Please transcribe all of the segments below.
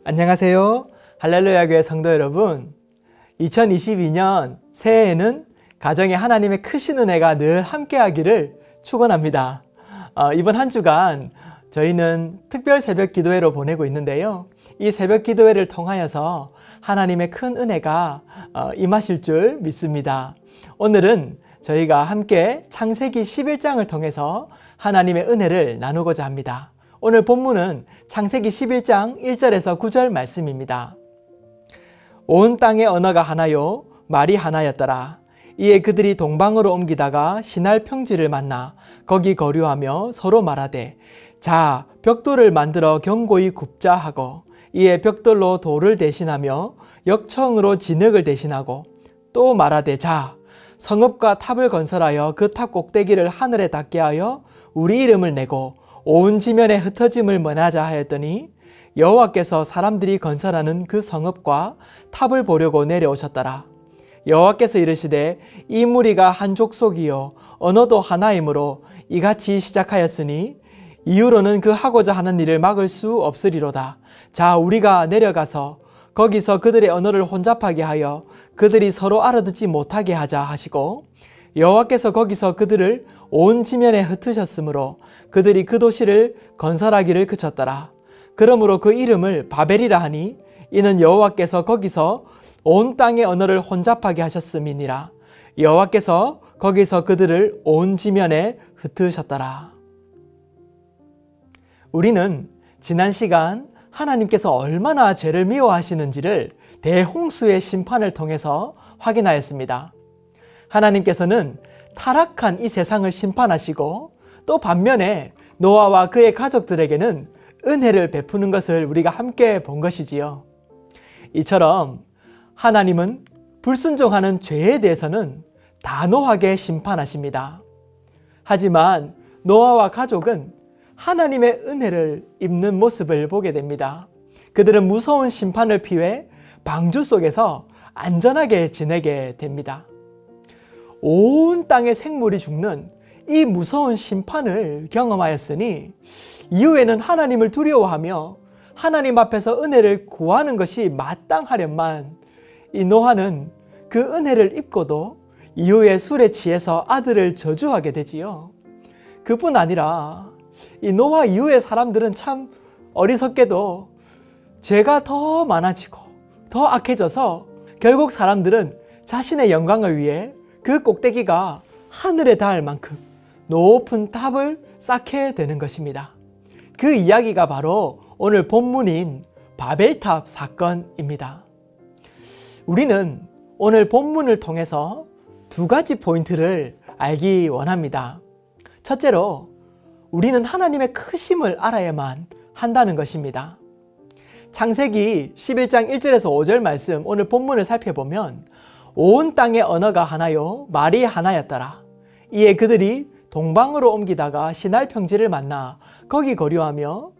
안녕하세요. 할렐루야 교회 성도 여러분, 2022년 새해에는 가정에 하나님의 크신 은혜가 늘 함께하기를 축원합니다. 이번 한 주간 저희는 특별 새벽 기도회로 보내고 있는데요. 이 새벽 기도회를 통하여서 하나님의 큰 은혜가 임하실 줄 믿습니다. 오늘은 저희가 함께 창세기 11장을 통해서 하나님의 은혜를 나누고자 합니다. 오늘 본문은 창세기 11장 1절에서 9절 말씀입니다. 온 땅의 언어가 하나요 말이 하나였더라. 이에 그들이 동방으로 옮기다가 시날 평지를 만나 거기 거류하며 서로 말하되 자 벽돌을 만들어 견고히 굽자 하고 이에 벽돌로 돌을 대신하며 역청으로 진흙을 대신하고 또 말하되 자 성읍과 탑을 건설하여 그 탑 꼭대기를 하늘에 닿게 하여 우리 이름을 내고 온 지면에 흩어짐을 면하자 하였더니 여호와께서 사람들이 건설하는 그 성읍과 탑을 보려고 내려오셨더라. 여호와께서 이르시되 이 무리가 한 족속이요 언어도 하나이므로 이같이 시작하였으니 이후로는 그 하고자 하는 일을 막을 수 없으리로다. 자 우리가 내려가서 거기서 그들의 언어를 혼잡하게 하여 그들이 서로 알아듣지 못하게 하자 하시고 여호와께서 거기서 그들을 온 지면에 흩으셨으므로 그들이 그 도시를 건설하기를 그쳤더라. 그러므로 그 이름을 바벨이라 하니 이는 여호와께서 거기서 온 땅의 언어를 혼잡하게 하셨음이니라. 여호와께서 거기서 그들을 온 지면에 흩으셨더라. 우리는 지난 시간 하나님께서 얼마나 죄를 미워하시는지를 대홍수의 심판을 통해서 확인하였습니다. 하나님께서는 타락한 이 세상을 심판하시고 또 반면에 노아와 그의 가족들에게는 은혜를 베푸는 것을 우리가 함께 본 것이지요. 이처럼 하나님은 불순종하는 죄에 대해서는 단호하게 심판하십니다. 하지만 노아와 가족은 하나님의 은혜를 입는 모습을 보게 됩니다. 그들은 무서운 심판을 피해 방주 속에서 안전하게 지내게 됩니다. 온 땅의 생물이 죽는 이 무서운 심판을 경험하였으니 이후에는 하나님을 두려워하며 하나님 앞에서 은혜를 구하는 것이 마땅하련만 이 노아는 그 은혜를 입고도 이후에 술에 취해서 아들을 저주하게 되지요. 그뿐 아니라 이 노아 이후의 사람들은 참 어리석게도 죄가 더 많아지고 더 악해져서 결국 사람들은 자신의 영광을 위해 그 꼭대기가 하늘에 닿을 만큼 높은 탑을 쌓게 되는 것입니다. 그 이야기가 바로 오늘 본문인 바벨탑 사건입니다. 우리는 오늘 본문을 통해서 두 가지 포인트를 알기 원합니다. 첫째로 우리는 하나님의 크심을 알아야만 한다는 것입니다. 창세기 11장 1절에서 5절 말씀 오늘 본문을 살펴보면 온 땅의 언어가 하나요 말이 하나였더라. 이에 그들이 동방으로 옮기다가 시날 평지를 만나 거기 거류하며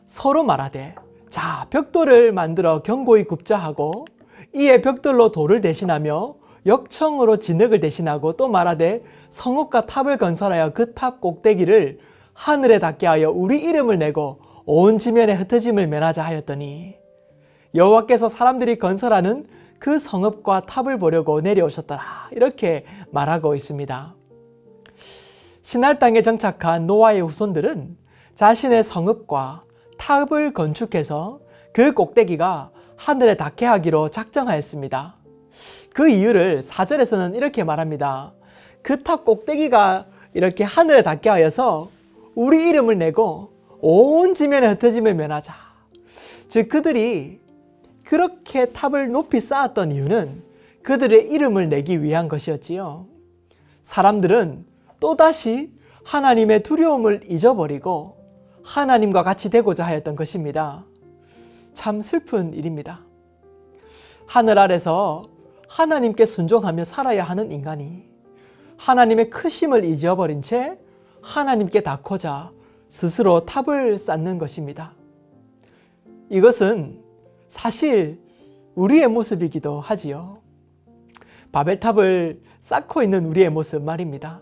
서로 말하되 자 벽돌을 만들어 견고히 굽자 하고 이에 벽돌로 돌을 대신하며 역청으로 진흙을 대신하고 또 말하되 성읍과 탑을 건설하여 그 탑 꼭대기를 하늘에 닿게 하여 우리 이름을 내고 온 지면에 흩어짐을 면하자 하였더니 여호와께서 사람들이 건설하는 그 성읍과 탑을 보려고 내려오셨더라. 이렇게 말하고 있습니다. 시날 땅에 정착한 노아의 후손들은 자신의 성읍과 탑을 건축해서 그 꼭대기가 하늘에 닿게 하기로 작정하였습니다. 그 이유를 4절에서는 이렇게 말합니다. 그 탑 꼭대기가 이렇게 하늘에 닿게 하여서 우리 이름을 내고 온 지면에 흩어짐을 면하자. 즉 그들이 그렇게 탑을 높이 쌓았던 이유는 그들의 이름을 내기 위한 것이었지요. 사람들은 또다시 하나님의 두려움을 잊어버리고 하나님과 같이 되고자 하였던 것입니다. 참 슬픈 일입니다. 하늘 아래서 하나님께 순종하며 살아야 하는 인간이 하나님의 크심을 잊어버린 채 하나님께 닿고자 스스로 탑을 쌓는 것입니다. 이것은 사실 우리의 모습이기도 하지요. 바벨탑을 쌓고 있는 우리의 모습 말입니다.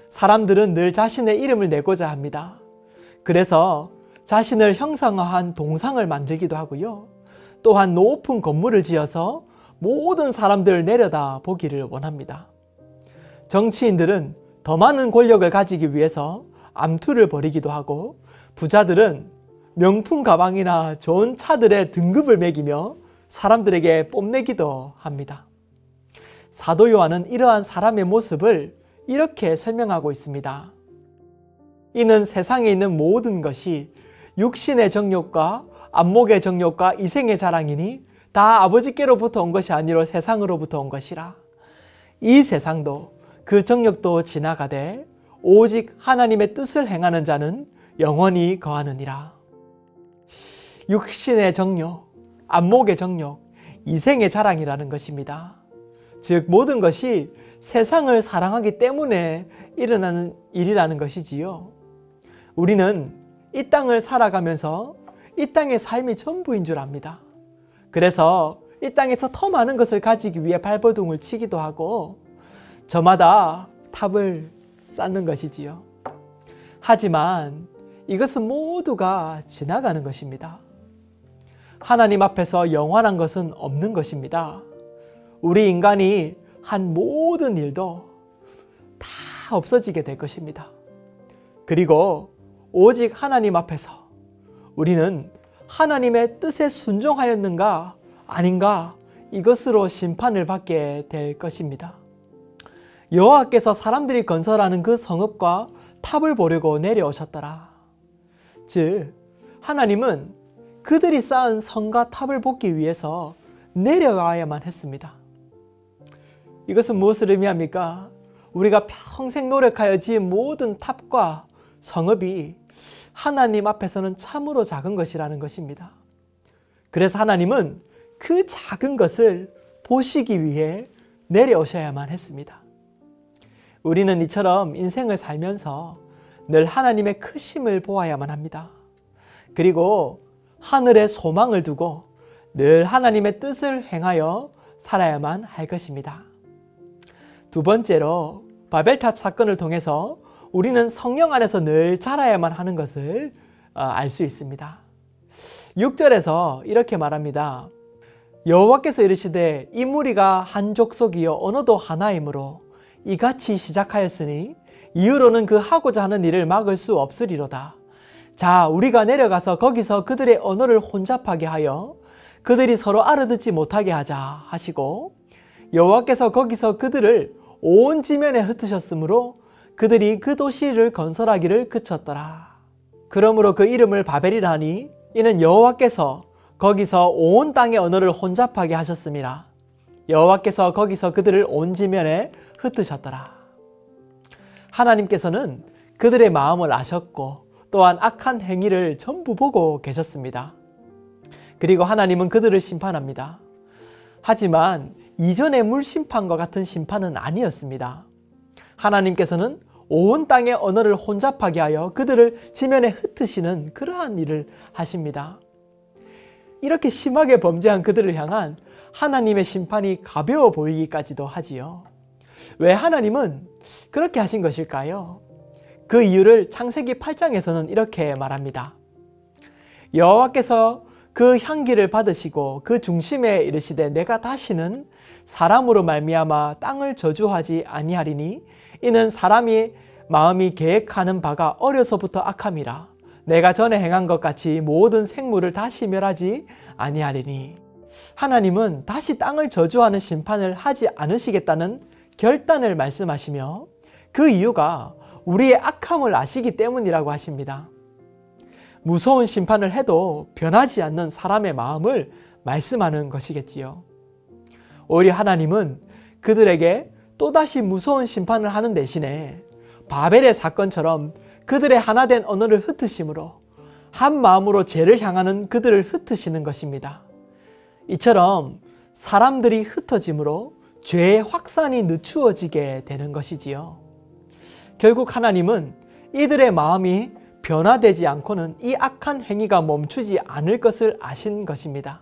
사람들은 늘 자신의 이름을 내고자 합니다. 그래서 자신을 형상화한 동상을 만들기도 하고요. 또한 높은 건물을 지어서 모든 사람들을 내려다 보기를 원합니다. 정치인들은 더 많은 권력을 가지기 위해서 암투를 벌이기도 하고, 부자들은 명품 가방이나 좋은 차들의 등급을 매기며 사람들에게 뽐내기도 합니다. 사도 요한은 이러한 사람의 모습을 이렇게 설명하고 있습니다. 이는 세상에 있는 모든 것이 육신의 정욕과 안목의 정욕과 이생의 자랑이니 다 아버지께로부터 온 것이 아니로 세상으로부터 온 것이라. 이 세상도 그 정욕도 지나가되 오직 하나님의 뜻을 행하는 자는 영원히 거하느니라. 육신의 정욕, 안목의 정욕, 이생의 자랑이라는 것입니다. 즉 모든 것이 세상을 사랑하기 때문에 일어나는 일이라는 것이지요. 우리는 이 땅을 살아가면서 이 땅의 삶이 전부인 줄 압니다. 그래서 이 땅에서 더 많은 것을 가지기 위해 발버둥을 치기도 하고 저마다 탑을 쌓는 것이지요. 하지만 이것은 모두가 지나가는 것입니다. 하나님 앞에서 영원한 것은 없는 것입니다. 우리 인간이 한 모든 일도 다 없어지게 될 것입니다. 그리고 오직 하나님 앞에서 우리는 하나님의 뜻에 순종하였는가 아닌가 이것으로 심판을 받게 될 것입니다. 여호와께서 사람들이 건설하는 그 성읍과 탑을 보려고 내려오셨더라. 즉 하나님은 그들이 쌓은 성과 탑을 보기 위해서 내려와야만 했습니다. 이것은 무엇을 의미합니까? 우리가 평생 노력하여 지은 모든 탑과 성읍이 하나님 앞에서는 참으로 작은 것이라는 것입니다. 그래서 하나님은 그 작은 것을 보시기 위해 내려오셔야만 했습니다. 우리는 이처럼 인생을 살면서 늘 하나님의 크심을 보아야만 합니다. 그리고 하늘에 소망을 두고 늘 하나님의 뜻을 행하여 살아야만 할 것입니다. 두 번째로 바벨탑 사건을 통해서 우리는 성령 안에서 늘 자라야만 하는 것을 알 수 있습니다. 6절에서 이렇게 말합니다. 여호와께서 이르시되 이 무리가 한 족속이요 언어도 하나이므로 이같이 시작하였으니 이후로는 그 하고자 하는 일을 막을 수 없으리로다. 자, 우리가 내려가서 거기서 그들의 언어를 혼잡하게 하여 그들이 서로 알아듣지 못하게 하자 하시고, 여호와께서 거기서 그들을 온 지면에 흩으셨으므로 그들이 그 도시를 건설하기를 그쳤더라. 그러므로 그 이름을 바벨이라 하니 이는 여호와께서 거기서 온 땅의 언어를 혼잡하게 하셨음이라. 여호와께서 거기서 그들을 온 지면에 흩으셨더라. 하나님께서는 그들의 마음을 아셨고 또한 악한 행위를 전부 보고 계셨습니다. 그리고 하나님은 그들을 심판합니다. 하지만 이전의 물심판과 같은 심판은 아니었습니다. 하나님께서는 온 땅의 언어를 혼잡하게 하여 그들을 지면에 흩으시는 그러한 일을 하십니다. 이렇게 심하게 범죄한 그들을 향한 하나님의 심판이 가벼워 보이기까지도 하지요. 왜 하나님은 그렇게 하신 것일까요? 그 이유를 창세기 8장에서는 이렇게 말합니다. 여호와께서 그 향기를 받으시고 그 중심에 이르시되 내가 다시는 사람으로 말미암아 땅을 저주하지 아니하리니 이는 사람이 마음이 계획하는 바가 어려서부터 악함이라. 내가 전에 행한 것 같이 모든 생물을 다시 멸하지 아니하리니. 하나님은 다시 땅을 저주하는 심판을 하지 않으시겠다는 결단을 말씀하시며 그 이유가 우리의 악함을 아시기 때문이라고 하십니다. 무서운 심판을 해도 변하지 않는 사람의 마음을 말씀하는 것이겠지요. 오히려 하나님은 그들에게 또다시 무서운 심판을 하는 대신에 바벨의 사건처럼 그들의 하나된 언어를 흩으심으로 한 마음으로 죄를 향하는 그들을 흩으시는 것입니다. 이처럼 사람들이 흩어짐으로 죄의 확산이 늦추어지게 되는 것이지요. 결국 하나님은 이들의 마음이 변화되지 않고는 이 악한 행위가 멈추지 않을 것을 아신 것입니다.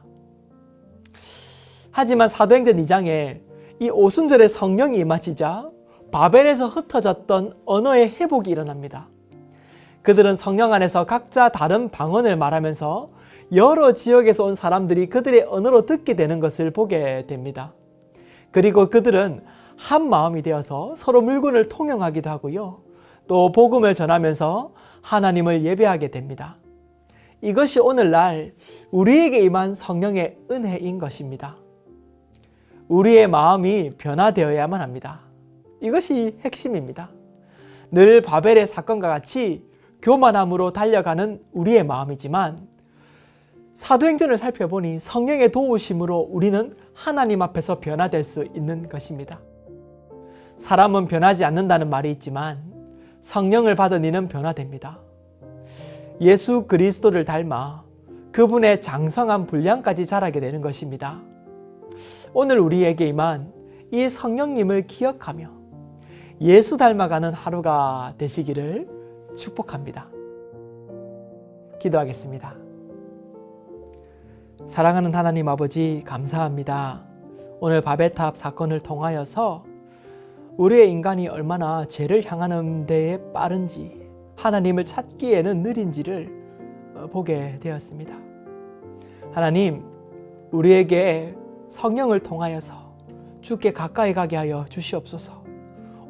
하지만 사도행전 2장에 이 오순절에 성령이 임하시자 바벨에서 흩어졌던 언어의 회복이 일어납니다. 그들은 성령 안에서 각자 다른 방언을 말하면서 여러 지역에서 온 사람들이 그들의 언어로 듣게 되는 것을 보게 됩니다. 그리고 그들은 한 마음이 되어서 서로 물건을 통용하기도 하고요. 또 복음을 전하면서 하나님을 예배하게 됩니다. 이것이 오늘날 우리에게 임한 성령의 은혜인 것입니다. 우리의 마음이 변화되어야만 합니다. 이것이 핵심입니다. 늘 바벨의 사건과 같이 교만함으로 달려가는 우리의 마음이지만 사도행전을 살펴보니 성령의 도우심으로 우리는 하나님 앞에서 변화될 수 있는 것입니다. 사람은 변하지 않는다는 말이 있지만 성령을 받은 이는 변화됩니다. 예수 그리스도를 닮아 그분의 장성한 분량까지 자라게 되는 것입니다. 오늘 우리에게 임한 이 성령님을 기억하며 예수 닮아가는 하루가 되시기를 축복합니다. 기도하겠습니다. 사랑하는 하나님 아버지, 감사합니다. 오늘 바벨탑 사건을 통하여서 우리의 인간이 얼마나 죄를 향하는 데에 빠른지, 하나님을 찾기에는 느린지를 보게 되었습니다. 하나님, 우리에게 성령을 통하여서 주께 가까이 가게 하여 주시옵소서.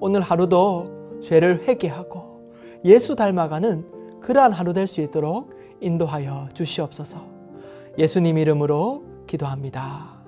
오늘 하루도 죄를 회개하고 예수 닮아가는 그러한 하루 될 수 있도록 인도하여 주시옵소서. 예수님 이름으로 기도합니다.